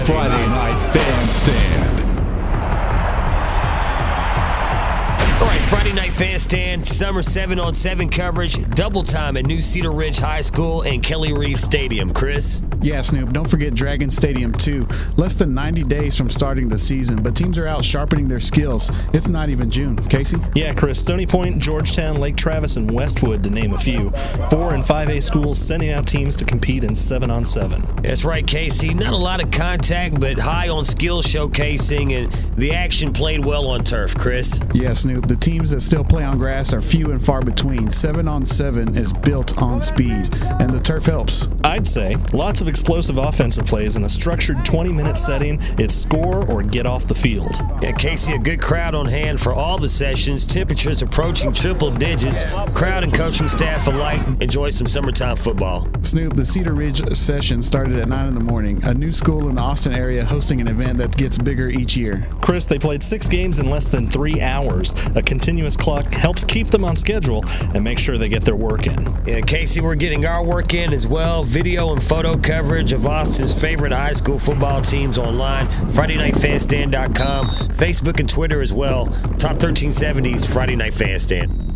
Friday Night Fan Stand. All right, Friday Night Fan Stand, summer 7-on-7 coverage, double time at New Cedar Ridge High School and Kelly Reeve Stadium. Chris? Yeah, Snoop, don't forget Dragon Stadium too. Less than 90 days from starting the season, but teams are out sharpening their skills. It's not even June. Casey? Yeah, Chris, Stony Point, Georgetown, Lake Travis, and Westwood, to name a few. 4 and 5A schools sending out teams to compete in 7-on-7. That's right, Casey. Not a lot of contact, but high on skill showcasing, and the action played well on turf. Chris? Yeah, Snoop, the teams that still play on grass are few and far between. 7-on-7 is built on speed, and the turf helps. I'd say lots of explosive offensive plays in a structured 20-minute setting. It's score or get off the field. Yeah, Casey, a good crowd on hand for all the sessions. Temperatures approaching triple digits. Crowd and coaching staff alike enjoy some summertime football. Snoop, the Cedar Ridge session started at 9 in the morning. A new school in the Austin area hosting an event that gets bigger each year. Chris, they played 6 games in less than 3 hours. A continuous clock helps keep them on schedule and make sure they get their work in. Yeah, Casey, we're getting our work in as well. Video and photo coverage of Austin's favorite high school football teams online. FridayNightFanStand.com, Facebook and Twitter as well. Top 1370's Friday Night Fan Stand.